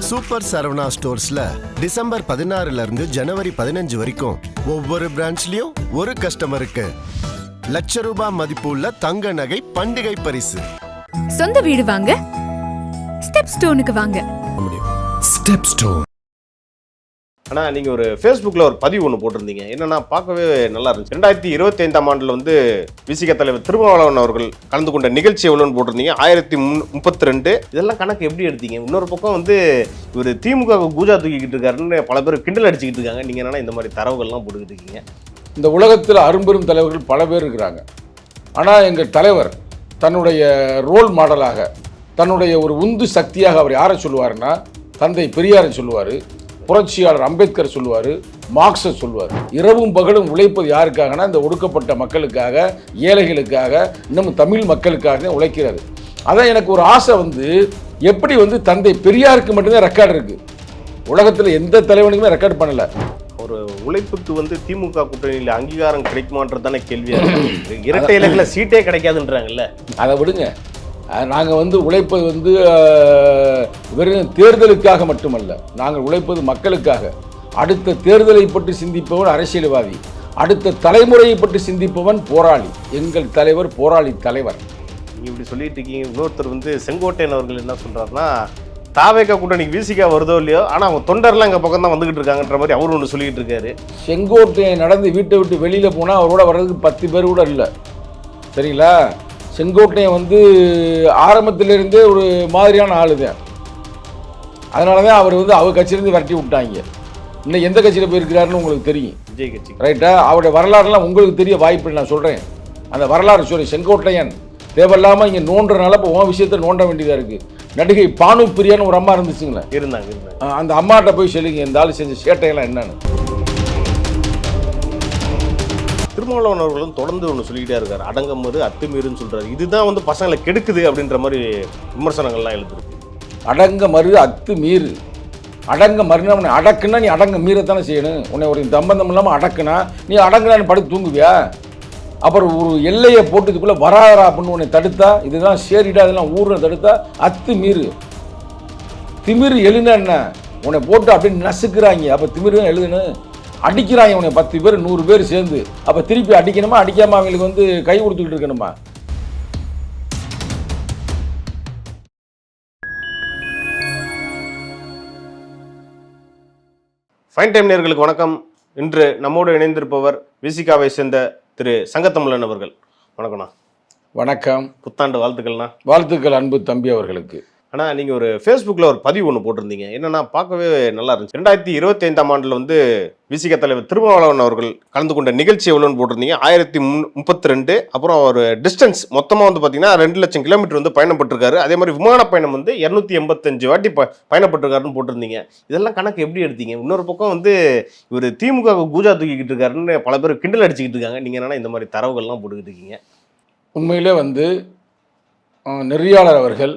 Super Saravana ஸ்டோர்ஸ்ல December 16 இருந்து ஜனவரி 15 வரைக்கும் ஒவ்வொரு பிரான்ச்லயும் ஒரு கஸ்டமருக்கு ₹1,00,000 மதிப்புள்ள தங்க நகை பண்டிகை பரிசு. சொந்த வீடு வாங்க ஸ்டெப் ஸ்டோனுக்கு வாங்க. Step stone. ஆனால் நீங்கள் ஒரு ஃபேஸ்புக்கில் ஒரு பதிவு ஒன்று போட்டிருந்தீங்க. என்னென்னா பார்க்கவே நல்லா இருந்துச்சு. 2025ஆம் ஆண்டில் வந்து விசிக தலைவர் திருமாவளவன் அவர்கள் கலந்து கொண்ட நிகழ்ச்சி எவ்வளோன்னு போட்டிருந்தீங்க. 1032. இதெல்லாம் கணக்கு எப்படி எடுத்தீங்க? இன்னொரு பக்கம் வந்து இவர் திமுக கூஜா தூக்கிக்கிட்டு இருக்காருன்னு பல பேர் கிண்டல் அடிச்சுக்கிட்டு இருக்காங்க. நீங்கள் என்னன்னா இந்த மாதிரி தரவுகள்லாம் போட்டுக்கிட்டு இருக்கீங்க? இந்த உலகத்தில் அரும்பெரும் தலைவர்கள் பல பேர் இருக்கிறாங்க. ஆனால் எங்கள் தலைவர் தன்னுடைய ரோல் மாடலாக, தன்னுடைய ஒரு உந்து சக்தியாக அவர் யாரை சொல்லுவார்னா, தந்தை பெரியாரை சொல்லுவார், புரட்சியாளர் அம்பேத்கர் சொல்லுவார், மார்க்ஸை சொல்லுவார். இரவும் பகலும் உழைப்பது யாருக்காகனா, இந்த ஒடுக்கப்பட்ட மக்களுக்காக, ஏழைகளுக்காக, இன்னும் தமிழ் மக்களுக்காக உழைக்கிறது. அதான் எனக்கு ஒரு ஆசை வந்து, எப்படி வந்து தந்தை பெரியாருக்கு மட்டும்தான் ரெக்கார்டு இருக்குது, உலகத்தில் எந்த தலைவனுக்குமே ரெக்கார்ட் பண்ணலை. ஒரு உழைப்புக்கு வந்து திமுக கூட்டணியில் அங்கீகாரம் கிடைக்குமான்றது தானே கேள்வியாக இருக்குது. இரட்டை இலக்கில் சீட்டே கிடைக்காதுன்றாங்கல்ல. அதை விடுங்க. நாங்கள் வந்து உழைப்பது வந்து வெறும் தேர்தலுக்காக மட்டுமல்ல, நாங்கள் உழைப்பது மக்களுக்காக. அடுத்த தேர்தலை பற்றி சிந்திப்பவன் அரசியல்வாதி, அடுத்த தலைமுறையை பற்றி சிந்திப்பவன் போராளி. எங்கள் தலைவர் போராளி தலைவர். நீங்கள் இப்படி சொல்லிட்டு இருக்கீங்க. இன்னொருத்தர் வந்து செங்கோட்டையன் அவர்கள் என்ன சொல்கிறாருன்னா, தாவேக கூட்டணிக்கு விசிகா வருதோ இல்லையோ, ஆனால் அவங்க தொண்டர்லாம் எங்கள் பக்கம் தான் வந்துகிட்டு இருக்காங்கன்ற மாதிரி அவரு ஒன்று சொல்லிட்டு இருக்காரு. செங்கோட்டையன் நடந்து வீட்டை விட்டு வெளியில் போனால் அவரோட வர்றதுக்கு 10 பேர் கூட இல்லை. சரிங்களா? செங்கோட்டையன் வந்து ஆரம்பத்திலிருந்தே ஒரு மாதிரியான ஆளு தான். அதனால தான் அவர் வந்து அவர் கட்சியிலேருந்து விரட்டி விட்டாங்க. இன்னும் எந்த கட்சியில் போயிருக்கிறாருன்னு உங்களுக்கு தெரியும், விஜய் கட்சி. ரைட்டா? அவருடைய வரலாறுலாம் உங்களுக்கு தெரிய வாய்ப்பு நான் சொல்கிறேன். அந்த வரலாறு சொல்லி செங்கோட்டையன் தேவையில்லாமல் இங்கே நோண்டுறனால இப்போ உன் விஷயத்தை நோண்ட வேண்டியதாக இருக்குது. நடிகை பானு பிரியான்னு ஒரு அம்மா இருந்துச்சுங்களே, இருந்தாங்க. அந்த அம்மாட்ட போய் சொல்லுங்க இந்த ஆள் செஞ்ச சேட்டையெல்லாம் என்னன்னு. திருமாவளவன் அவர்களும் தொடர்ந்து ஒன்று சொல்லிக்கிட்டே இருக்காரு, அடங்கமறு அத்துமீறுன்னு சொல்கிறாரு. இதுதான் வந்து பசங்களை கெடுக்குது அப்படின்ற மாதிரி விமர்சனங்கள்லாம் எழுதுருக்கு. அடங்க மறு அத்து மீறு. அடங்க மறுனா உன்னை அடக்குன்னா நீ அடங்க மீறத்தானே செய்யணும். உன்னை ஒரு சம்பந்தம் இல்லாமல் அடக்குனா நீ அடங்குனான்னு படுத்து தூங்குவியா? அப்புறம் ஒரு எல்லையை போட்டதுக்குள்ளே வராதரா அப்படின்னு உன்னை தடுத்தா, இதுதான் சேரிடா, இதெல்லாம் ஊரில் தடுத்தா அத்து மீறு. திமிரு எழுனா என்ன? உன்னை போட்டு அப்படின்னு நசுக்கிறாங்க, அப்போ திமிரு எழுதுன்னு அடிக்கிறாங்க உன்னை 10 பேர் 100 பேர் சேர்ந்து. அப்போ திருப்பி அடிக்கணுமா, அடிக்காமல் அவங்களுக்கு வந்து கை கொடுத்துக்கிட்டு இருக்கணுமா? ஃபைன் டைம் நேயர்களுக்கு வணக்கம். இன்று நம்மோடு இணைந்திருப்பவர் விசிகாவை சேர்ந்த திரு சங்கத்தமிழன் அவர்கள். வணக்கம்ண்ணா. வணக்கம். புத்தாண்டு வாழ்த்துக்கள்ண்ணா. வாழ்த்துக்கள் அன்பு தம்பி அவர்களுக்கு. ஆனால் நீங்கள் ஒரு ஃபேஸ்புக்கில் ஒரு பதிவு ஒன்று போட்டிருந்தீங்க. என்னென்னா பார்க்கவே நல்லா இருந்துச்சு. 2025ஆம் ஆண்டில் வந்து விசிக தலைவர் திருமாவளவன் அவர்கள் கலந்து கொண்ட நிகழ்ச்சி எவ்வளோன்னு போட்டிருந்தீங்க. 1032. அப்புறம் ஒரு டிஸ்டன்ஸ் மொத்தமாக வந்து பார்த்தீங்கன்னா 2,00,000 கிலோமீட்டர் வந்து பயணப்பட்டிருக்காரு. அதே மாதிரி விமான பயணம் வந்து 285 வாட்டி பயணப்பட்டிருக்காருன்னு போட்டிருந்தீங்க. இதெல்லாம் கணக்கு எப்படி எடுத்தீங்க? இன்னொரு பக்கம் வந்து இவர் திமுக கூஜா தூக்கிக்கிட்டு இருக்காருன்னு பல பேர் கிண்டல் அடிச்சுக்கிட்டு இருக்காங்க. நீங்கள் என்னன்னா இந்த மாதிரி தரவுகள்லாம் போட்டுக்கிட்டு இருக்கீங்க? உண்மையிலே வந்து நெறியாளர் அவர்கள்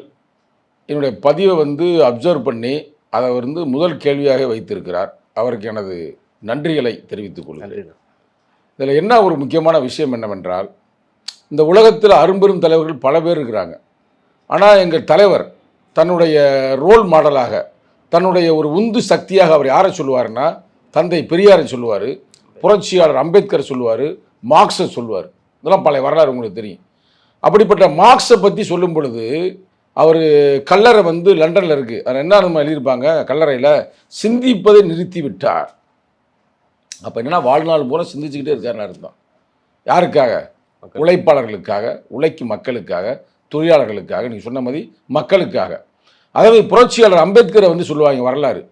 என்னுடைய பதிவை வந்து அப்சர்வ் பண்ணி அதை வந்து முதல் கேள்வியாக வைத்திருக்கிறார். அவருக்கு எனது நன்றிகளை தெரிவித்துக் கொள்கிறேன். இதில் என்ன ஒரு முக்கியமான விஷயம் என்னவென்றால், இந்த உலகத்தில் அரும்பெரும் தலைவர்கள் பல பேர் இருக்கிறாங்க. ஆனால் எங்கள் தலைவர் தன்னுடைய ரோல் மாடலாக, தன்னுடைய ஒரு உந்து சக்தியாக அவர் யாரை சொல்லுவார்னா, தந்தை பெரியாரை சொல்லுவார், புரட்சியாளர் அம்பேத்கர் சொல்லுவார், மார்க்ஸை சொல்லுவார். இதெல்லாம் பல வரலாறு உங்களுக்கு தெரியும். அப்படிப்பட்ட மார்க்ஸை பற்றி சொல்லும் பொழுது, அவர் கல்லறை வந்து லண்டனில் இருக்குது. அதில் என்ன நம்ம எழுதியிருப்பாங்க, கல்லறையில் சிந்திப்பதை நிறுத்தி விட்டார். அப்போ என்னென்னா வாழ்நாள் பூரா சிந்திச்சுக்கிட்டே இருக்காருன்னு அர்த்தம். யாருக்காக? உழைப்பாளர்களுக்காக, உழைக்கும் மக்களுக்காக, தொழிலாளர்களுக்காக, நீங்கள் சொன்ன மாதிரி மக்களுக்காக. அதாவது புரட்சியாளர் அம்பேத்கரை வந்து சொல்லுவாங்க வரலாறு.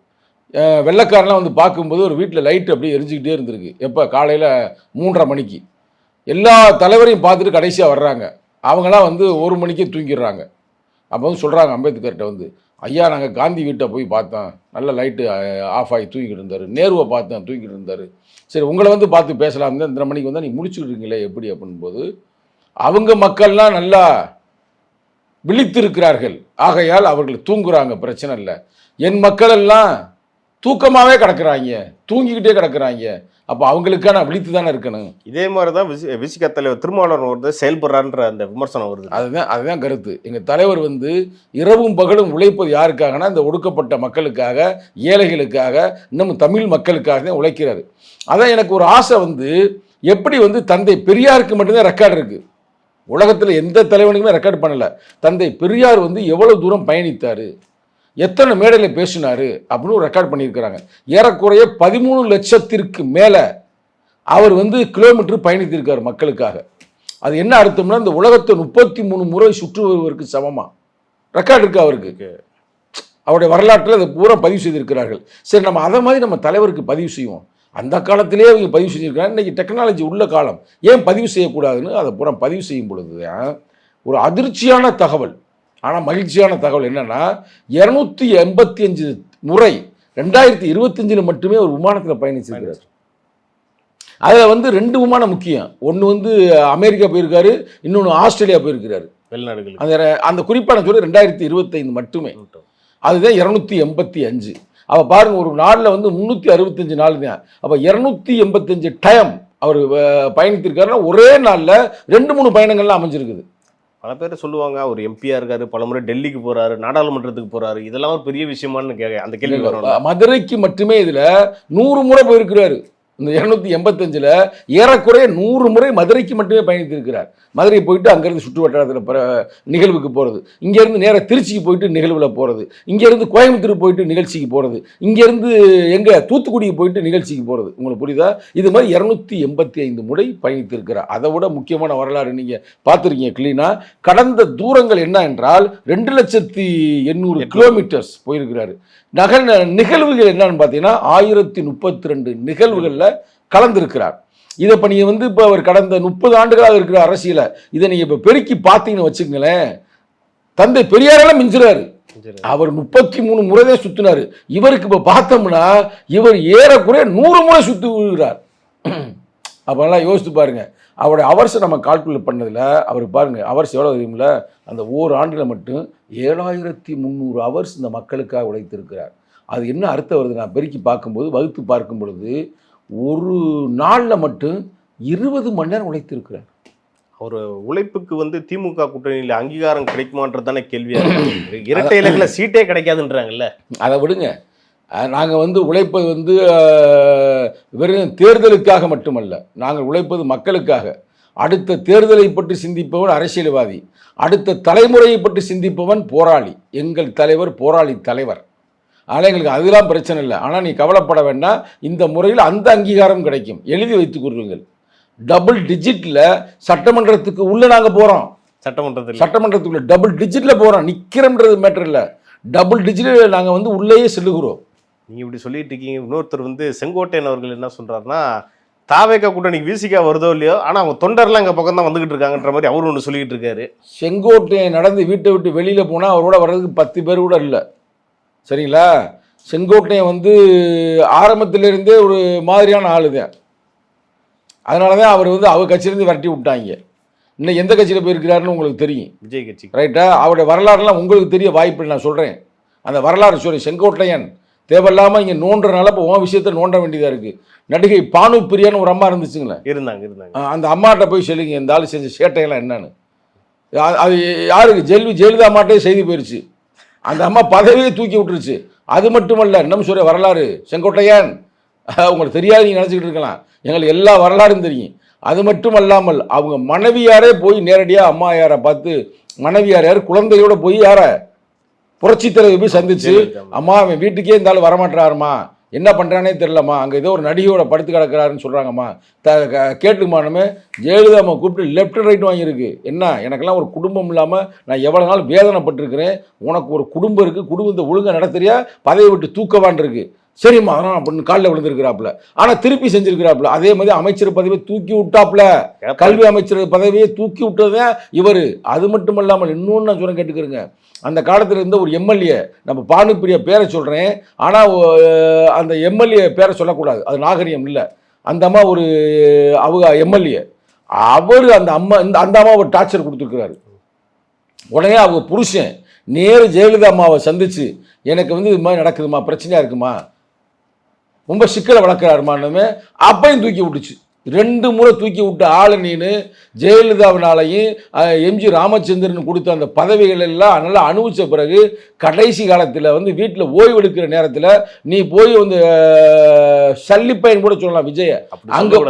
வெள்ளைக்காரெலாம் வந்து பார்க்கும்போது ஒரு வீட்டில் லைட்டு அப்படியே எரிஞ்சிக்கிட்டே இருந்திருக்கு. எப்போ? காலையில் 3:30 மணிக்கு. எல்லா தலைவரையும் பார்த்துட்டு கடைசியாக வர்றாங்க. அவங்களாம் வந்து 1 மணிக்கே தூங்கிடுறாங்க. அப்போ வந்து சொல்கிறாங்க அம்பேத்கர்கிட்ட வந்து, ஐயா நாங்கள் காந்தி வீட்டை போய் பார்த்தோம், நல்ல லைட்டு ஆஃப் ஆகி தூங்கிக்கிட்டு இருந்தார். நேருவை பார்த்தேன் தூங்கிக்கிட்டு இருந்தார். சரி உங்களை வந்து பார்த்து பேசலாம் தான், 2 மணிக்கு வந்தால் நீ முடிச்சுக்கிட்டு இருக்கீங்களே எப்படி அப்படின் போது, அவங்க மக்கள்லாம் நல்லா விழித்திருக்கிறார்கள், ஆகையால் அவர்கள் தூங்குறாங்க, பிரச்சனை இல்லை. என் மக்கள் எல்லாம் தூக்கமாகவே கிடக்கிறாங்க, தூங்கிக்கிட்டே கிடக்கிறாங்க, அப்போ அவங்களுக்கான விழித்து தானே இருக்கணும். இதே மாதிரி தான் விசிக தலைவர் திருமாவளவன் வந்து செயல்படுறான்ற அந்த விமர்சனம் வருது. அதுதான் கருத்து. எங்கள் தலைவர் வந்து இரவும் பகலும் உழைப்பது யாருக்காகனா இந்த ஒடுக்கப்பட்ட மக்களுக்காக, ஏழைகளுக்காக, இன்னும் தமிழ் மக்களுக்காக தான் உழைக்கிறாரு. அதான் எனக்கு ஒரு ஆசை வந்து எப்படி வந்து தந்தை பெரியாருக்கு மட்டும்தான் ரெக்கார்டு இருக்குது, உலகத்தில் எந்த தலைவனுக்குமே ரெக்கார்டு பண்ணலை. தந்தை பெரியார் வந்து எவ்வளோ தூரம் பயணித்தார், எத்தனை மேடையில் பேசினார் அப்படின்னு ஒரு ரெக்கார்ட் பண்ணியிருக்கிறாங்க. ஏறக்குறைய 13 லட்சத்திற்கு மேலே அவர் வந்து கிலோமீட்டர் பயணித்திருக்கார் மக்களுக்காக. அது என்ன அர்த்தம்னா இந்த உலகத்தை 33 முறை சுற்று வருவதற்கு சமமாக ரெக்கார்டு இருக்கு அவருக்கு. அவருடைய வரலாற்றில் அதை பூரா பதிவு செய்திருக்கிறார்கள். சரி, நம்ம அதை மாதிரி நம்ம தலைவருக்கு பதிவு செய்வோம். அந்த காலத்திலே அவங்க பதிவு செஞ்சுருக்கிறாங்க. இன்றைக்கி டெக்னாலஜி உள்ள காலம், ஏன் பதிவு செய்யக்கூடாதுன்னு அதை பூரா பதிவு செய்யும் பொழுது ஒரு அதிர்ச்சியான தகவல், ஆனால் மகிழ்ச்சியான தகவல் என்னன்னா 285 முறை 2025 மட்டுமே ஒரு விமானத்தில் பயணிச்சிருக்கிறார். அதில் வந்து 2 விமானம் முக்கியம். ஒன்று வந்து அமெரிக்கா போயிருக்காரு, இன்னொன்று ஆஸ்திரேலியா போயிருக்கிறாரு, வெளிநாடுகள். அந்த குறிப்பான சொல்லி 2025 மட்டுமே. அதுதான் 285. அப்போ பாருங்க, ஒரு நாளில் வந்து 365 நாள் தான். அப்போ 285 டைம் அவர் பயணித்திருக்காருன்னா ஒரே நாளில் 2-3 பயணங்கள்லாம் அமைஞ்சிருக்குது. பல பேர் சொல்லுவாங்க அவர் எம்பியா இருக்காரு, பல முறை டெல்லிக்கு போறாரு, நாடாளுமன்றத்துக்கு போறாரு, இதெல்லாம் ஒரு பெரிய விஷயமானு அந்த கேள்வி வரும். மதுரைக்கு மட்டுமே இதுல 100 முறை போயிருக்கிறாரு. இந்த 285ல் ஏறக்குறைய 100 முறை மதுரைக்கு மட்டுமே பயணித்திருக்கிறார். மதுரை போயிட்டு அங்கேருந்து சுற்று வட்டாரத்தில் நிகழ்வுக்கு போகிறது, இங்கேருந்து நேராக திருச்சிக்கு போயிட்டு நிகழ்வில் போகிறது, இங்கேருந்து கோயம்புத்தூர் போயிட்டு நிகழ்ச்சிக்கு போகிறது, இங்கேருந்து எங்கே தூத்துக்குடிக்கு போயிட்டு நிகழ்ச்சிக்கு போகிறது. உங்களுக்கு புரியுதா? இது மாதிரி 285 முறை பயணித்திருக்கிறார். அதை விட முக்கியமான வரலாறு நீங்கள் பார்த்துருக்கீங்க கிளீனாக. கடந்த தூரங்கள் என்ன என்றால் 2,800 கிலோமீட்டர்ஸ் போயிருக்கிறாரு. நிகழ்வுகள் என்னன்னு பார்த்தீங்கன்னா 1032 நிகழ்வுகளில் கலந்திருக்கிறார். இதை இப்போ நீங்கள் வந்து இப்போ அவர் கடந்த 30 ஆண்டுகளாக இருக்கிற அரசியலை இதை நீங்கள் இப்போ பெருக்கி பார்த்தீங்கன்னு வச்சுங்களேன், தந்தை பெரியாரெல்லாம் மிஞ்சுறாரு. அவர் 33 முறை தான் சுற்றினார். இவருக்கு இப்போ பார்த்தோம்னா இவர் ஏறக்குறைய 100 முறை சுற்றி விழுகிறார். அப்போல்லாம் யோசித்து பாருங்க, அவருடைய அவர்ஸை நம்ம கால்குலேட் பண்ணதில் அவர் பாருங்க, அவர்ஸ் எவ்வளோ தெரியுமில்ல, அந்த ஓராண்டில் மட்டும் 7300 ஹவர்ஸ் இந்த மக்களுக்காக உழைத்திருக்கிறார். அது என்ன அர்த்தம் வருது? நான் பெருக்கி பார்க்கும்போது, வகுத்து பார்க்கும் பொழுது ஒரு நாளில் மட்டும் 20 மணி நேரம் உழைத்திருக்கிறார். ஒரு உழைப்புக்கு வந்து திமுக கூட்டணியில் அங்கீகாரம் கிடைக்குமான்றது தானே கேள்வியாக இருக்கு. இரட்டை இலக்கில் சீட்டே கிடைக்காதுன்றாங்கல்ல. அதை விடுங்க, நாங்கள் வந்து உழைப்பது வந்து வெறும் தேர்தலுக்காக மட்டுமல்ல, நாங்கள் உழைப்பது மக்களுக்காக. அடுத்த தேர்தலை பற்றி சிந்திப்பவன் அரசியல்வாதி, அடுத்த தலைமுறையை பற்றி சிந்திப்பவன் போராளி. எங்கள் தலைவர் போராளி தலைவர். ஆனால் எங்களுக்கு அதெல்லாம் பிரச்சனை இல்லை. ஆனால் நீ கவலைப்பட வேண்டாம், இந்த முறையில் அந்த அங்கீகாரம் கிடைக்கும். எழுதி வைத்துக் கொள்ளுங்கள். டபுள் டிஜிட்டில் சட்டமன்றத்துக்கு உள்ளே நாங்கள் போகிறோம். சட்டமன்றத்துக்குள்ள டபுள் டிஜிட்டில் போகிறோம். நிற்கிறோம்ன்றது மேட்டர் இல்லை, டபுள் டிஜிட்டில் நாங்கள் வந்து உள்ளேயே செல்லுகிறோம். நீங்கள் இப்படி சொல்லிட்டு இருக்கீங்க. இன்னொருத்தர் வந்து செங்கோட்டையன் அவர்கள் என்ன சொல்கிறாருன்னா, தாவேக்கா கூட்டணிக்கு விசிகா வருதோ இல்லையோ, ஆனால் அவங்க தொண்டர்லாம் எங்கள் பக்கம் தான் வந்துகிட்டு இருக்காங்கன்ற மாதிரி அவரு ஒன்று சொல்லிக்கிட்டு இருக்காரு. செங்கோட்டையன் நடந்து வீட்டை விட்டு வெளியில் போனால் அவரோட வர்றதுக்கு 10 பேர் கூட இல்லை. சரிங்களா? செங்கோட்டையன் வந்து ஆரம்பத்திலிருந்தே ஒரு மாதிரியான ஆளு தான். அதனால தான் அவர் வந்து அவர் கட்சியிலேருந்து விரட்டி விட்டாங்க. இன்னும் எந்த கட்சியில் போயிருக்கிறாருன்னு உங்களுக்கு தெரியும், விஜய் கட்சி. ரைட்டா? அவருடைய வரலாறுலாம் உங்களுக்கு தெரிய வாய்ப்பு நான் சொல்கிறேன். அந்த வரலாறு சொல்லி செங்கோட்டையன் தேவையில்லாமல் இங்கே நோண்டுறனால இப்போ உன் விஷயத்தை நோண்ட வேண்டியதாக இருக்குது. நடிகை பானு பிரியான்னு ஒரு அம்மா இருந்துச்சுங்களேன், இருந்தாங்க. இந்த அம்மாட்ட போய் சொல்லுங்க இந்த ஆள் செஞ்ச சேட்டையெல்லாம் என்னன்னு. அது யாருக்கு? ஜெயலலிதா அம்மாட்டே செய்தி போயிடுச்சு. அந்த அம்மா பதவியை தூக்கி விட்டுருச்சு. அது மட்டுமல்ல, இன்னும் சொல்ற வரலாறு செங்கோட்டையன் உங்களுக்கு தெரியாது, நீங்கள் நினச்சிக்கிட்டு இருக்கலாம். எங்களுக்கு எல்லா வரலாறும் தெரியும். அது மட்டும் அல்லாமல் அவங்க மனைவியாரே போய் நேரடியாக அம்மா யாரை பார்த்து, மனைவியார் யார் குழந்தையோட போய் யாரை புரட்சி தலைவி போய் சந்திச்சு, அம்மா அவன் வீட்டுக்கே இருந்தாலும் வரமாட்டாருமா, என்ன பண்ணுறானே தெரிலம்மா, அங்கே ஏதோ ஒரு நடிகையோட படுத்து கிடக்கிறாருன்னு சொல்கிறாங்கம்மா, கேட்டுமானுமே ஜெயலலிதா அம்மா கூப்பிட்டு லெஃப்ட் ரைட் வாங்கியிருக்கு. என்ன, எனக்கெல்லாம் ஒரு குடும்பம் இல்லாமல் நான் எவ்வளோ நாள் வேதனைப்பட்டிருக்கிறேன், உனக்கு ஒரு குடும்பம் இருக்குது, குடும்பத்தை ஒழுங்காக நடத்துறியா, பதவியை விட்டு தூக்கவான் இருக்கு. சரிம்மா அப்படின்னு காலில் விழுந்திருக்கிறாப்புல. ஆனால் திருப்பி செஞ்சிருக்கிறாப்புல. அதே மாதிரி அமைச்சர் பதவியை தூக்கி விட்டாப்புல, கல்வி அமைச்சர் பதவியை தூக்கி விட்டதுதான் இவர். அது மட்டும் இல்லாமல் இன்னொன்று நான் சொல்ல கேட்டுக்கிறேங்க, அந்த காலத்தில் இருந்த ஒரு எம்எல்ஏ, நம்ம பானுப்பிரியா பேரை சொல்கிறேன், ஆனால் அந்த எம்எல்ஏ பேரை சொல்லக்கூடாது, அது நாகரிகம் இல்லை. அந்த அம்மா ஒரு அவங்க எம்எல்ஏ, அவர் அந்த அம்மாவை டார்ச்சர் கொடுத்துருக்கிறாரு. உடனே அவங்க புருஷன் நேரு ஜெயலலிதா அம்மாவை சந்திச்சு, எனக்கு வந்து இது மாதிரி நடக்குதுமா, பிரச்சனையாக இருக்குமா, ரொம்ப சிக்கலை வளர்க்குறாருமானுமே அப்பையும் தூக்கி விட்டுச்சு. 2 முறை தூக்கி விட்ட ஆளு நீனு. ஜெயலலிதாவினாலையும் எம்ஜி ராமச்சந்திரன் கொடுத்த அந்த பதவிகள் எல்லாம் நல்லா அனுபவிச்ச பிறகு கடைசி காலத்தில் வந்து வீட்டில் ஓய்வு எடுக்கிற நேரத்தில் நீ போய் வந்து சல்லிப்பையன் கூட சொல்லலாம் விஜய. அங்கே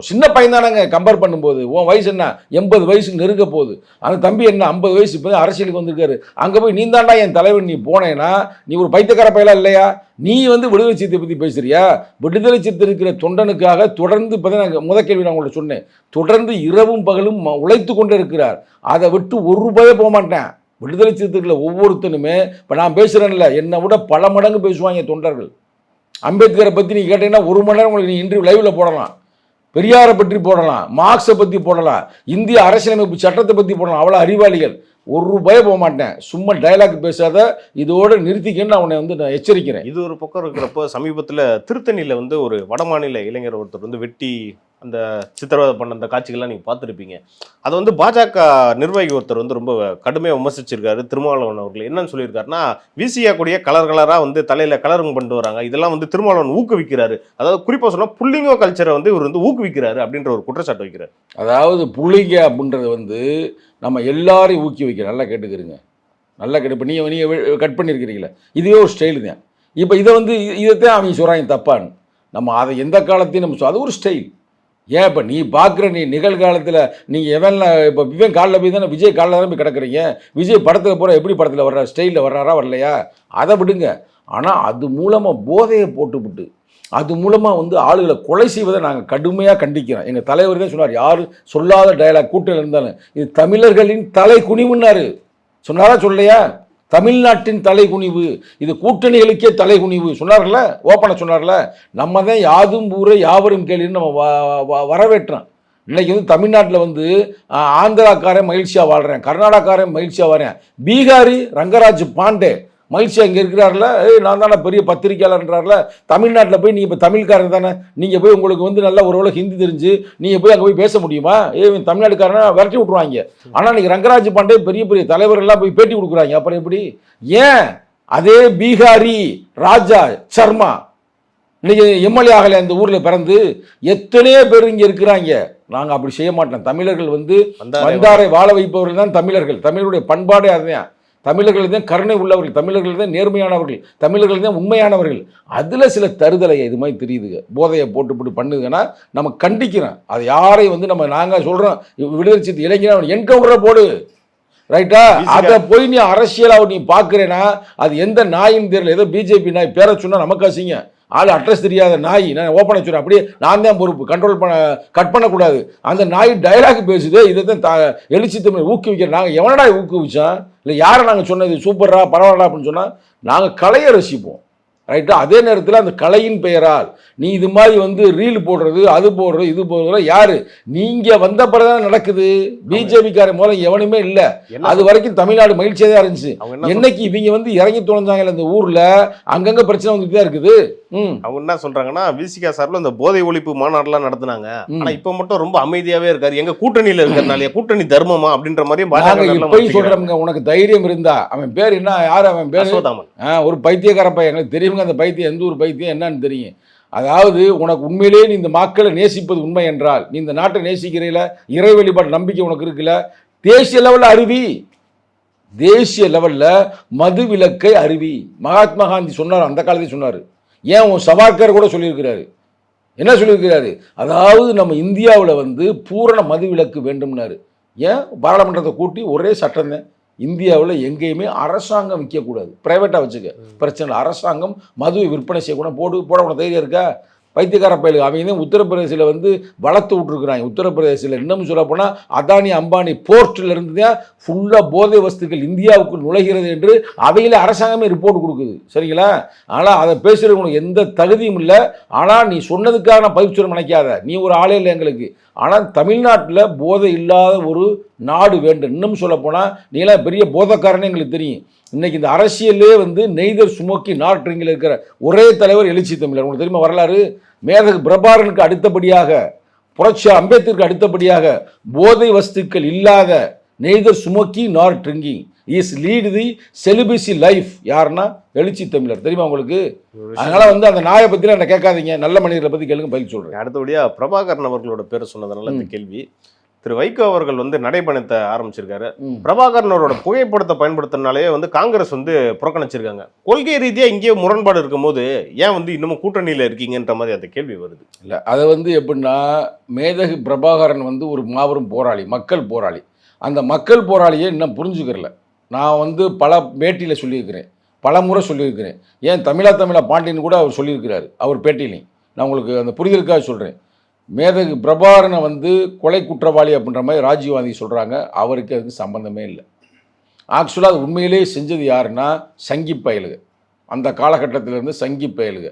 சின்ன பையன் தானங்க கம்பேர் பண்ணும்போது. உன் வயசு என்ன 80 வயசுக்கு நெருங்க போகுது. அந்த தம்பி என்ன 50 வயசு இப்போ அரசியலுக்கு வந்திருக்காரு. அங்கே போய் நீ தாண்டா என் தலைவன் நீ போனேன்னா நீ ஒரு பைத்தியக்கார பையலா இல்லையா? நீ வந்து விடுதலை சிறுத்தை பற்றி பேசுறியா? விடுதலை சிறுத்தை இருக்கிற தொண்டனுக்காக தொடர்ந்து முத கேள்வி நான் உங்கள்ட்ட சொன்னேன், தொடர்ந்து இரவும் பகலும் உழைத்து கொண்டே இருக்கிறார். அதை விட்டு ஒரு ரூபாயே போக மாட்டேன். விடுதலை சிறுத்தைகளை ஒவ்வொருத்தனுமே இப்போ நான் பேசுகிறேன்ல, என்னை விட பல மடங்கு பேசுவாங்க தொண்டர்கள். அம்பேத்கரை பற்றி நீ கேட்டீங்கன்னா 1 மணி நேரம் உங்களுக்கு நீ இன்டர்வியூ லைவில் போடலாம். பெரியாரை பற்றி போடலாம், மார்க்ஸை பற்றி போடலாம், இந்திய அரசியலமைப்பு சட்டத்தை பற்றி போடலாம். அவ்வளோ அறிவாளிகள். ஒரு ரூபாயே போக மாட்டேன். சும்மா டயலாக் பேசாத, இதோட நிறுத்திக்கன்னு அவனை வந்து நான் எச்சரிக்கிறேன். இது ஒரு பக்கம் இருக்கிறப்போ சமீபத்தில் திருத்தணியில் வந்து ஒரு வடமாநில இளைஞர் ஒருத்தர் வந்து வெட்டி அந்த சித்திரவதை பண்ண அந்த காட்சிகள்லாம் நீங்கள் பார்த்துருப்பீங்க. அதை வந்து பாஜக நிர்வாகி ஒருத்தர் வந்து ரொம்ப கடுமையாக விமர்சிச்சிருக்காரு திருமாவளவன் அவர்கள். என்னன்னு சொல்லியிருக்காருன்னா, விசியா கூடிய கலராக வந்து தலையில் கலருங்க பண்ணிட்டு வராங்க, இதெல்லாம் வந்து திருமாவளவன் ஊக்குவிக்கிறாரு. அதாவது குறிப்பாக சொன்னால் புள்ளிங்கோ கல்ச்சரை வந்து இவர் வந்து ஊக்குவிக்கிறாரு அப்படின்ற ஒரு குற்றச்சாட்டு வைக்கிறார். அதாவது புள்ளிங்க அப்படின்றது வந்து நம்ம எல்லாரையும் ஊக்குவிக்கிறோம். நல்லா கேட்டுக்கிறீங்க, நல்லா கேட்டு. இப்போ நீங்கள் கட் பண்ணியிருக்கிறீங்களே, இதுவே ஒரு ஸ்டைலு தான். இப்போ இதை வந்து இதைத்தான் அவங்க சொல்கிறாங்க தப்பான்னு. நம்ம அதை எந்த காலத்தையும் நம்ம அது ஒரு ஸ்டைல். ஏன் இப்போ நீ பார்க்குற நீ நிகழ்காலத்தில் நீங்கள் எவன்ல இப்போ விவேக் காலில் போய் தானே விஜய் காலில் தானே போய் கிடக்குறீங்க. விஜய் படத்தில் போகிற எப்படி படத்தில் வர்ற ஸ்டைலில் வர்றாரா வரலையா அதை விடுங்க. ஆனால் அது மூலமாக போதையை போட்டுவிட்டு அது மூலமாக வந்து ஆளுகளை கொலை செய்வதை நாங்கள் கடுமையாக கண்டிக்கிறோம். எங்கள் தலைவர் தான் சொன்னார், யார் சொல்லாத டயலாக் கூட்டத்தில் இருந்தாலும் இது தமிழர்களின் தலை குனிவுன்னாரு. சொன்னாரா சொல்லையா? தமிழ்நாட்டின் தலைகுனிவு, இது கூட்டணிகளுக்கே தலைகுனிவு சொன்னார்ல, ஓப்பனாக சொன்னார்ல. நம்ம தான் யாதும் ஊரே யாவரும் கேள்வின்னு நம்ம வரவேற்றோம். இன்னைக்கு வந்து தமிழ்நாட்டில் வந்து ஆந்திராக்காரன் மகிழ்ச்சியாக வாழ்கிறேன், கர்நாடகாரன் மகிழ்ச்சியாக வரேன், பீகாரி ரங்கராஜ் பாண்டே மகிழ்ச்சியாக இங்கே இருக்கிறார்ல, நான் தானே பெரிய பத்திரிகையாளர்ன்றார்ல. தமிழ்நாட்டில் போய் நீங்கள் இப்போ தமிழ்காரன் தானே, நீங்கள் போய் உங்களுக்கு வந்து நல்லா ஒரு ஹிந்தி தெரிஞ்சு நீங்கள் போய் அங்கே போய் பேச முடியுமா? தமிழ்நாட்டுக்காரனை விரட்டி விட்ருவாங்க. ஆனால் இன்றைக்கி ரங்கராஜ் பாண்டே பெரிய பெரிய தலைவர்கள்லாம் போய் பேட்டி கொடுக்குறாங்க. அப்புறம் எப்படி? ஏன் அதே பீகாரி ராஜா சர்மா இன்னைக்கு எம்எல்ஏ ஆகலை அந்த ஊரில் பிறந்து? எத்தனையோ பேர் இங்கே இருக்கிறாங்க. நாங்கள் அப்படி செய்ய மாட்டோம். தமிழர்கள் வந்து வந்தாரை வாழ வைப்பவர்கள் தான் தமிழர்கள். தமிழருடைய பண்பாடே அதுதான். தமிழர்கள் தான் கருணை உள்ளவர்கள், தமிழர்கள் தான் நேர்மையானவர்கள், தமிழர்கள் தான் உண்மையானவர்கள். அதில் சில தருதலையை இது மாதிரி தெரியுதுங்க, போதையை போட்டு பண்ணுதுங்கன்னா நம்ம கண்டிக்கிறோம். அது யாரையும் வந்து நாங்கள் சொல்கிறோம், விடுதலை சிறுத்தை இளைஞர் என்கவுண்டரை போடு, ரைட்டா? அதை போய் நீ அரசியலாக நீ பார்க்குறேன்னா அது எந்த நாயின்னு தெரியல. ஏதோ பிஜேபி நாய் பேரை சொன்னால் நமக்கு அசிங்க. ஆள் அட்ரஸ் தெரியாத நாய். நான் ஓப்பன் வச்சுருவேன், அப்படியே நான் தான் பொறுப்பு, கட் பண்ணக்கூடாது. அந்த நாய் டைலாக் பேசுது. இதை தான் எழுச்சி தமிழ் ஊக்குவிக்கிறேன். நாங்கள் எவனடா ஊக்குவிச்சோம்? இல்லை யாரை நாங்கள் சொன்னது சூப்பரா பரவாயில்ல அப்படின்னு சொன்னால் நாங்கள் கலையை ரசிப்போம், ரைட்டா? அதே நேரத்தில் அந்த கலையின் பெயரால் நீ இது மாதிரி வந்து ரீல் போடுறது, அது போடுறது, இது போடுறது யாரு? நீங்கள் வந்த பிறகுதான் நடக்குது. பிஜேபிக்கார மூலம் எவனுமே இல்லை. அது வரைக்கும் தமிழ்நாடு மகிழ்ச்சியாக தான் இருந்துச்சு. என்னைக்கு இவங்க வந்து இறங்கி தொலைஞ்சாங்க இந்த ஊரில், அங்கங்கே பிரச்சனை வந்துட்டு தான் இருக்குது. அவங்க என்ன சொல்றாங்கன்னா, விசிகா சார்பில் இந்த போதை ஒழிப்பு மாநாடுலாம் நடத்தினாங்க, ஆனா இப்ப மட்டும் ரொம்ப அமைதியாவே இருக்காரு, எங்க கூட்டணியில இருக்கிறனால கூட்டணி தர்மமா அப்படின்ற மாதிரி சொல்றாங்க. உனக்கு தைரியம் இருந்தா, அவன் பேர் என்ன, யாரு அவன் பேர்? ஒரு பைத்தியக்கார பையன். எங்களுக்கு தெரியுங்க அந்த பைத்தியம் எந்த ஒரு பைத்தியம் என்னன்னு தெரியும். அதாவது உனக்கு உண்மையிலேயே நீ இந்த மக்களை நேசிப்பது உண்மை என்றால், நீ இந்த நாட்டை நேசிக்கிறீல, இறை வழிபாடு நம்பிக்கை உனக்கு இருக்குல்ல, தேசிய லெவலில் அறிவி, தேசிய லெவலில் மது விலக்கை அறிவி. மகாத்மா காந்தி சொன்னார், அந்த காலத்தில் சொன்னார். ஏன் உன் சவார்கர் கூட சொல்லியிருக்கிறாரு. என்ன சொல்லியிருக்கிறாரு? அதாவது நம்ம இந்தியாவில் வந்து பூரண மது விலக்கு வேண்டும்னாரு. ஏன் பாராளுமன்றத்தை கூட்டி ஒரே சட்டம் தான். இந்தியாவில் எங்கேயுமே அரசாங்கம் விற்கக்கூடாது, ப்ரைவேட்டாக வச்சுக்க பிரச்சனை. அரசாங்கம் மதுவை விற்பனை செய்யக்கூடாது. போட தைரியம் இருக்கா? பைத்தியக்கார பயலுக்கு அவங்க உத்தரப்பிரதேசில் வந்து வளர்த்து விட்ருக்குறாங்க. உத்தரப்பிரதேசில் இன்னமும் சொல்ல போனால் அதானி அம்பானி போர்ட்டில் இருந்து தான் ஃபுல்லாக போதை வஸ்துக்கள் இந்தியாவுக்கு நுழைகிறது என்று அவையில் அரசாங்கமே ரிப்போர்ட் கொடுக்குது, சரிங்களா? ஆனால் அதை பேசுகிறவங்களுக்கு எந்த தகுதியும் இல்லை. ஆனால் நீ சொன்னதுக்காக நான் பதிவு சொல்ல நினைக்காத, நீ ஒரு ஆளே இல்லை எங்களுக்கு. ஆனால் தமிழ்நாட்டில் போதை இல்லாத ஒரு நாடு வேண்டும். இன்னும் சொல்ல போனால் நீங்களாம் பெரிய போதைக்காரனே எங்களுக்கு தெரியும். இன்னைக்கு இந்த அரசியலே வந்து நெய்தர் சுமோக்கி நாட் ட்ரிங்கில் இருக்கிற ஒரே தலைவர் எழுச்சி தமிழர். உங்களுக்கு தெரியுமா வரலாறு? மேதகு பிரபாகரனுக்கு அடுத்தபடியாக, புரட்சி அம்பேத்கருக்கு அடுத்தபடியாக போதை வஸ்துக்கள் இல்லாத neither smoking not drinking is lead the celibacy life. யாருன்னா எழுச்சி தமிழர், தெரியுமா உங்களுக்கு? அதனால வந்து அந்த நாயை பற்றிலாம் என்ன கேட்காதீங்க, நல்ல மனிதர்களை பற்றி கேளுங்க, பதில் சொல்கிறேன். அடுத்தபடியா பிரபாகரன் அவர்களோட பேரை சொன்னதுனால இந்த கேள்வி. திரு வைகோ அவர்கள் வந்து நடைபயணத்தை ஆரம்பிச்சிருக்காரு. பிரபாகரன் அவரோட புகைப்படத்தை பயன்படுத்தினாலே வந்து காங்கிரஸ் வந்து புறக்கணிச்சிருக்காங்க. கொள்கை ரீதியா இங்கே முரண்பாடு இருக்கும் போது ஏன் வந்து இன்னமும் கூட்டணியில இருக்கீங்கன்ற மாதிரி அந்த கேள்வி வருது. இல்லை, அதை வந்து எப்படின்னா, மேதகு பிரபாகரன் வந்து ஒரு மாபெரும் போராளி, மக்கள் போராளி. அந்த மக்கள் போராளியை இன்னும் புரிஞ்சுக்கிறல. நான் வந்து பல பேட்டியில் சொல்லியிருக்கிறேன், பல முறை சொல்லியிருக்கிறேன். ஏன் தமிழா பாண்டியன் கூட அவர் சொல்லியிருக்கிறார் அவர் பேட்டியிலையும். நான் உங்களுக்கு அந்த புரிதலுக்காக சொல்கிறேன். மேதகு பிரபாகரனை வந்து கொலை குற்றவாளி அப்படின்ற மாதிரி ராஜீவ்காந்தி சொல்கிறாங்க. அவருக்கு அதுக்கு சம்பந்தமே இல்லை. ஆக்சுவலாக அது உண்மையிலேயே செஞ்சது யாருன்னா சங்கி பயலுக. அந்த காலகட்டத்திலேருந்து சங்கி பயலுக.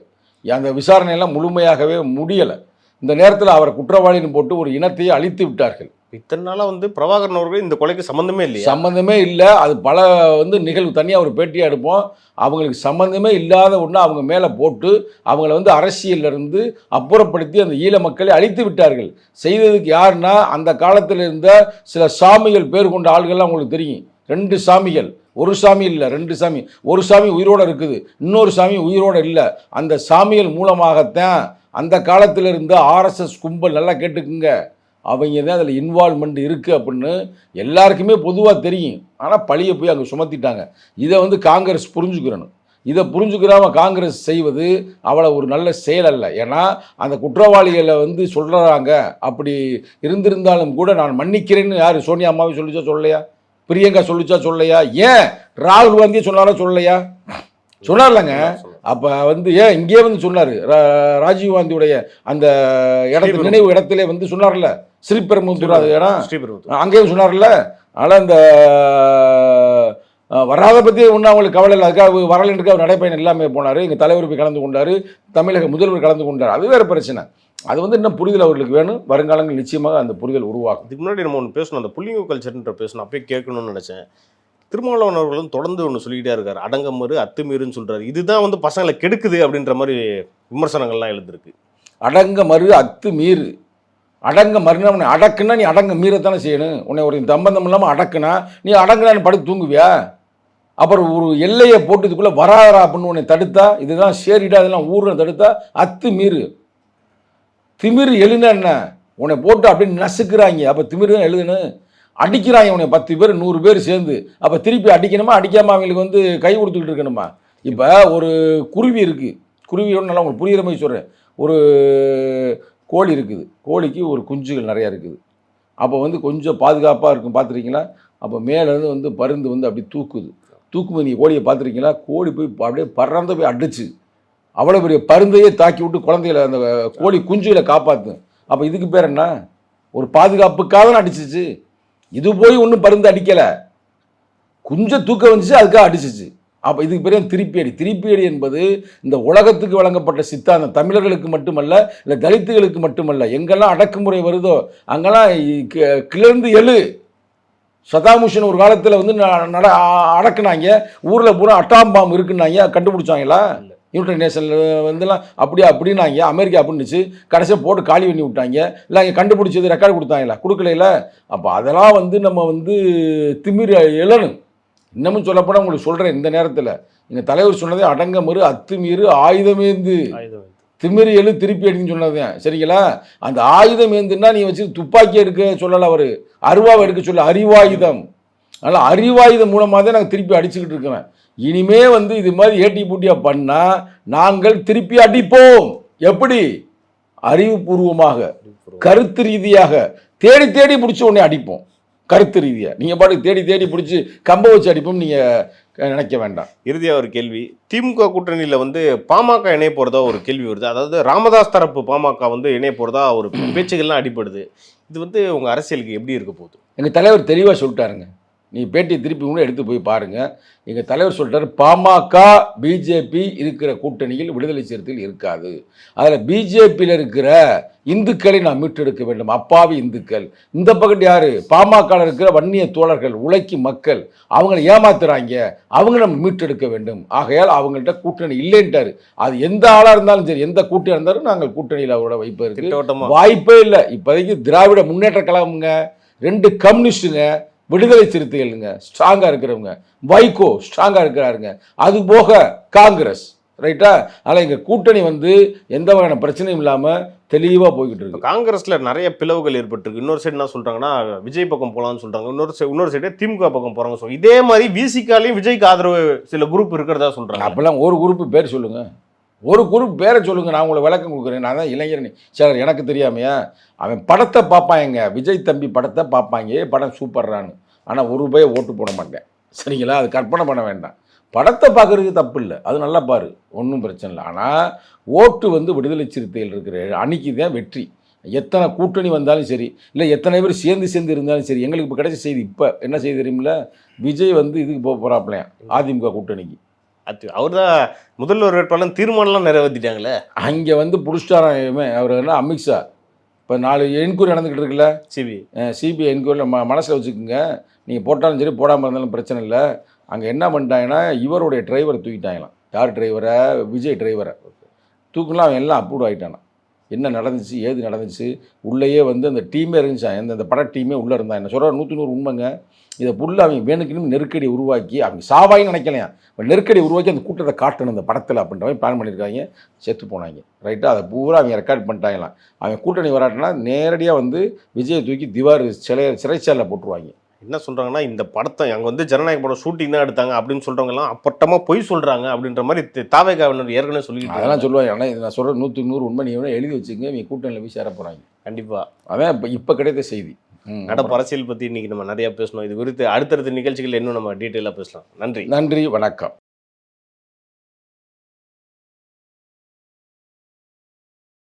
அந்த விசாரணையெல்லாம் முழுமையாகவே முடியலை. இந்த நேரத்தில் அவரை குற்றவாளின்னு போட்டு ஒரு இனத்தையே அழித்து விட்டார்கள். இத்தனை நாளா வந்து பிரபாகரன் அவர்கள் இந்த கொலைக்கு சம்பந்தமே இல்லையா? சம்பந்தமே இல்லை. அது பல வந்து நிகழ்வு தனியாக ஒரு பேட்டியாக எடுப்போம். அவங்களுக்கு சம்பந்தமே இல்லாத ஒன்று அவங்க மேலே போட்டு அவங்கள வந்து அரசியலிருந்து அப்புறப்படுத்தி அந்த ஈழ மக்களை அழித்து விட்டார்கள். செய்ததுக்கு யாருன்னா அந்த காலத்தில் இருந்த சில சாமிகள் பேர் கொண்ட ஆள்கள்லாம் உங்களுக்கு தெரியும். 2 சாமிகள், ஒரு சாமி இல்லை 2 சாமி. ஒரு சாமி உயிரோடு இருக்குது, இன்னொரு சாமி உயிரோடு இல்லை. அந்த சாமிகள் மூலமாகத்தான் அந்த காலத்தில் இருந்த RSS கும்பல், நல்லா கேட்டுக்குங்க, அவங்க தான் அதில் இன்வால்மெண்ட் இருக்குது அப்படின்னு எல்லாருக்குமே பொதுவாக தெரியும். ஆனால் பழியை போய் அங்கே சுமத்திட்டாங்க. இதை வந்து காங்கிரஸ் புரிஞ்சுக்கிறணும். இதை புரிஞ்சுக்கிறாம காங்கிரஸ் செய்வது அவ்வளோ ஒரு நல்ல செயல் அல்ல. ஏன்னா அந்த குற்றவாளிகளை வந்து சொல்கிறாங்க. அப்படி இருந்திருந்தாலும் கூட நான் மன்னிக்கிறேன்னு யார் சோனியா அம்மாவை சொல்லிச்சா சொல்லலையா? பிரியங்கா சொல்லிச்சா சொல்லலையா? ஏன் ராகுல் காந்தியே சொன்னாரா சொல்லலையா? சொன்னார்லங்க. அப்போ வந்து ஏன் இங்கே வந்து சொன்னார், ராஜீவ்காந்தியுடைய அந்த இடத்து நினைவு இடத்துல வந்து சொன்னார்ல, ஸ்ரீபெரும்புத்தூர் அது இடம், அங்கேயும் சொன்னார்ல. அதனால் இந்த வராத பற்றி ஒன்றும் அவங்களுக்கு கவலை இல்லை. அதுக்காக வரலன்னுக்கு அவர் நடைப்பயணம் எல்லாமே போனார். எங்கள் தலைவர் போய் கலந்து கொண்டார், தமிழக முதல்வர் கலந்து கொண்டார். அது வேறு பிரச்சனை. அது வந்து இன்னும் புரிதல் அவர்களுக்கு வேணும். வருங்காலங்கள் நிச்சயமாக அந்த புரிதல் உருவாகும். இதுக்கு முன்னாடி நம்ம ஒன்று பேசணும், அந்த புள்ளிங்கோ கல்ச்சர்ன்ற பேசணும், அப்பயே கேட்கணும்னு நினச்சேன். திருமாவளவன் அவர்களும் தொடர்ந்து ஒன்று சொல்லிக்கிட்டே இருக்காரு, அடங்கமறு அத்துமீறுன்னு சொல்கிறாரு. இதுதான் வந்து பசங்களை கெடுக்குது அப்படின்ற மாதிரி விமர்சனங்கள்லாம் எழுந்திருக்கு. அடங்க மறு அத்துமீறு. அடங்க மறுனா உன்னை அடக்குனா நீ அடங்க மீறத்தானே செய்யணும். உன்னை ஒரு சம்பந்தம் இல்லாமல் அடக்குனா நீ அடங்குனான்னு படுத்து தூங்குவியா? அப்புறம் ஒரு எல்லையை போட்டதுக்குள்ளே வராதரா அப்படின்னு உன்னை தடுத்தா, இதுதான் சேரிடா இதெல்லாம் ஊர்னு தடுத்தா அத்துமீறு. திமிரு எழுனா என்ன? உன்னை போட்டு அப்படின்னு நசுக்கிறாங்க. அப்போ திமிரு தான் எழுதுன்னு அடிக்கிறாங்க உன்னை 10 பேர் 100 பேர் சேர்ந்து. அப்போ திருப்பி அடிக்கணுமா? அடிக்காமல் அவங்களுக்கு வந்து கை கொடுத்துக்கிட்டு இருக்கணுமா? இப்போ ஒரு குருவி இருக்குது, குருவியோட நல்லா உங்களுக்கு புரிகிற மாதிரி சொல்கிறேன். ஒரு கோழி இருக்குது, கோழிக்கு ஒரு குஞ்சுகள் நிறையா இருக்குது. அப்போ வந்து கொஞ்சம் பாதுகாப்பாக இருக்கும், பார்த்துருக்கீங்களா? அப்போ மேலேருந்து வந்து பருந்து வந்து அப்படி தூக்குது. தூக்கும்போது நீங்கள் கோழியை பார்த்துருக்கீங்களா? கோழி போய் அப்படியே பறந்து போய் அடிச்சு அவ்வளோ பெரிய பருந்தையே தாக்கி விட்டு குழந்தைகளை அந்த கோழி குஞ்சுகளை காப்பாற்றும். அப்போ இதுக்கு பேர் என்ன? ஒரு பாதுகாப்புக்காக தான் அடிச்சிச்சு. இது போய் ஒன்றும் பருந்து அடிக்கலை, குஞ்சை தூக்க வந்துச்சு, அதுக்காக அடிச்சிச்சு. அப்போ இதுக்கு பேர் திருப்பி அடி. திருப்பி அடி என்பது இந்த உலகத்துக்கு வழங்கப்பட்ட சித்தாந்தம். தமிழர்களுக்கு மட்டுமல்ல, இல்லை தலித்துகளுக்கு மட்டுமல்ல. எங்கெல்லாம் அடக்குமுறை வருதோ அங்கெல்லாம் கிளர்ந்து எழு. சதாம் ஹுசேன் ஒரு காலத்தில் வந்து அடக்குனாங்க. ஊரில் பூரா அட்டாம் பாம்பு இருக்குன்னாங்க, கண்டுபிடிச்சாங்களா? யுனைடெட் நேஷனில் வந்துலாம் அப்படின்னாங்க. அமெரிக்கா அப்படின்னுச்சு, கடைசியாக போட்டு காலி பண்ணி விட்டாங்க. இல்லை அங்கே கண்டுபிடிச்சது ரெக்கார்டு கொடுத்தாங்களா? கொடுக்கல. அப்போ அதெல்லாம் வந்து நம்ம வந்து திமிர் எழணும். இன்னமும் சொல்லப்போனால் உங்களுக்கு சொல்கிறேன், இந்த நேரத்தில் எங்கள் தலைவர் சொன்னதே அடங்க மறு அத்துமீறு ஆயுதமேந்து திமிரி எழு திருப்பி அடின்னு சொன்னதுதான். சரிங்களா? அந்த ஆயுதம் ஏந்துன்னா நீ வச்சு துப்பாக்கி எடுக்க சொல்லலை, அவர் அருவாவை எடுக்க சொல்ல, அறிவாயுதம். அதனால் அறிவாயுதம் மூலமாக தான் நாங்கள் திருப்பி அடிச்சுக்கிட்டு இருக்கோம். இனிமே வந்து இது மாதிரி ஏட்டி பூட்டியாக பண்ணால் நாங்கள் திருப்பி அடிப்போம். எப்படி? அறிவுபூர்வமாக, கருத்து ரீதியாக தேடி தேடி பிடிச்சி உடனே அடிப்போம். கருத்து ரீதியாக நீங்கள் பாட்டுக்கு தேடி தேடி பிடிச்சி கம்ப வச்சு அடிப்போம் நீங்கள் நினைக்க வேண்டாம். இறுதியாக ஒரு கேள்வி, திமுக கூட்டணியில் வந்து பாமக இணைய போகிறதா ஒரு கேள்வி வருது. அதாவது ராமதாஸ் தரப்பு பாமக வந்து இணைய போகிறதா ஒரு பேச்சுகள்லாம் அடிப்படுது. இது வந்து உங்கள் அரசியலுக்கு எப்படி இருக்க போகுது? எங்கள் தலைவர் தெளிவாக சொல்லிட்டாருங்க. நீ பேட்டியை திருப்பி கூட எடுத்து போய் பாருங்கள். எங்கள் தலைவர் சொல்லிட்டார், பாமக பிஜேபி இருக்கிற கூட்டணியில் விடுதலை சிறுத்தைகள் இருக்காது. அதில் பிஜேபியில் இருக்கிற இந்துக்களை நாம் மீட்டெடுக்க வேண்டும். அப்பாவி இந்துக்கள். இந்த பக்கத்து யார்? பாமக இருக்கிற வன்னிய தோழர்கள், உழைக்கும் மக்கள், அவங்களை ஏமாத்துறாங்க, அவங்க நம்ம மீட்டெடுக்க வேண்டும். ஆகையால் அவங்கள்ட்ட கூட்டணி இல்லைன்ட்டார். அது எந்த ஆளாக இருந்தாலும் சரி, எந்த கூட்டணி இருந்தாலும் நாங்கள் கூட்டணியில் அவரோட வைப்பதற்கு வாய்ப்பே இல்லை. இப்போதைக்கு திராவிட முன்னேற்ற கழகமுங்க, 2 கம்யூனிஸ்டுங்க, விடுதலை சிறுத்தைகள்ங்க ஸ்ட்ராங்காக இருக்கிறவங்க, வைகோ ஸ்ட்ராங்காக இருக்கிறாருங்க, அது போக காங்கிரஸ். ரைட்டா? அதனால் எங்கள் கூட்டணி வந்து எந்த வகையான பிரச்சனையும் இல்லாமல் தெளிவாக போய்கிட்டு இருக்கு. காங்கிரஸ்ல நிறைய பிளவுகள் ஏற்பட்டிருக்கு. இன்னொரு சைடு என்ன சொல்றாங்கன்னா விஜய் பக்கம் போலாம்னு சொல்றாங்க, இன்னொரு சைடு திமுக பக்கம் போறாங்க. இதே மாதிரி விசிகாலையும் விஜய்க்கு ஆதரவு சில குரூப் இருக்கிறதா சொல்றாங்க. அப்பெல்லாம் ஒரு குரூப் பேர் சொல்லுங்க, ஒரு குரூப் பேரை சொல்லுங்க, நான் உங்களை விளக்கம் கொடுக்குறேன். நான் தான் இளைஞரணி சார், எனக்கு தெரியாமையா? அவன் படத்தை பார்ப்பாங்க, விஜய் தம்பி படத்தை பார்ப்பாங்க, படம் சூப்பர்றான்னு. ஆனால் ஒரு ரூபாயை ஓட்டு போட மாட்டேன். சரிங்களா? அது கற்பனை பண்ண வேண்டாம். படத்தை பார்க்குறதுக்கு தப்பு இல்லை, அது நல்லா பாரு, ஒன்றும் பிரச்சனை இல்லை. ஆனால் ஓட்டு வந்து விடுதலை சிறுத்தைகள் இருக்கிற அன்னைக்கு தான் வெற்றி. எத்தனை கூட்டணி வந்தாலும் சரி, இல்லை எத்தனை பேர் சேர்ந்து இருந்தாலும் சரி, எங்களுக்கு இப்போ கிடைச்ச செய்தி, இப்போ என்ன செய்தி தெரியுமில்ல, விஜய் வந்து இதுக்கு போக போகிறாப்லையா, அதிமுக கூட்டணிக்கு. அவர் தான் முதல்வர் வேட்பாளர் தீர்மானம்லாம் நிறைவேற்றிட்டாங்களே. அங்கே வந்து புடிச்சிட்டாரான் அவர் என்ன, அமித்ஷா. இப்போ 4 என்கொயரி நடந்துக்கிட்டு இருக்குல்ல, சிபிஐ என்கொயரியில் மனசில் வச்சுக்கோங்க. நீங்கள் போட்டாலும் சரி போடாமல் இருந்தாலும் பிரச்சனை இல்லை. அங்கே என்ன பண்ணிட்டாங்கன்னா இவருடைய டிரைவரை தூக்கிட்டாங்களாம். யார் டிரைவரை? விஜய் டிரைவரை தூக்குலாம். அவன் எல்லாம் அப்ரூவ் ஆகிட்டானான். என்ன நடந்துச்சு, ஏது நடந்துச்சு, உள்ளேயே வந்து அந்த டீமே இருந்துச்சான், அந்த பட டீமே உள்ளே இருந்தான். என்ன சொல்கிற 100 உண்மைங்க. இதை புள்ள அவங்க வேணுக்குன்னு நெருக்கடி உருவாக்கி, அவங்க சாவாயின்னு நினைக்கலையா, நெருக்கடி உருவாக்கி அந்த கூட்டத்தை காட்டணும் இந்த படத்தில் அப்படின்ற மாதிரி பிளான் பண்ணியிருக்காங்க. செத்து போனாங்க. ரைட்டாக அதை பூரா அவங்க ரெக்கார்ட் பண்ணிட்டாங்களாம். அவங்க கூட்டணி வராட்டினா நேரடியாக வந்து விஜயை தூக்கி திவார் சிறைச்சாலையில் போட்டுருவாங்க. என்ன சொல்றாங்கன்னா இந்த படத்தை அங்கே வந்து ஜனநாயக படம் ஷூட்டிங் தான் எடுத்தாங்க அப்படின்னு சொல்றவங்க எல்லாம் அப்பட்டமாக பொய் சொல்றாங்க அப்படின்ற மாதிரி தாவேகாவினர் ஏற்கனவே சொல்லிட்டு அதெல்லாம் சொல்லுவாங்க. ஆனால் இதை நான் சொல்கிறேன் 100 உண்மை. நீ எழுதி வச்சுங்க, இவங்க கூட்டணியில் போய் சேர போகிறாங்க கண்டிப்பாக. அதான் இப்போ கிடைத்த செய்தி. நடப்பு அரசியல் பற்றி இன்னைக்கு நம்ம நிறைய பேசணும். இது குறித்து அடுத்தடுத்த நிகழ்ச்சிகள் இன்னும் நம்ம டீட்டெயிலாக பேசலாம். நன்றி. நன்றி, வணக்கம்.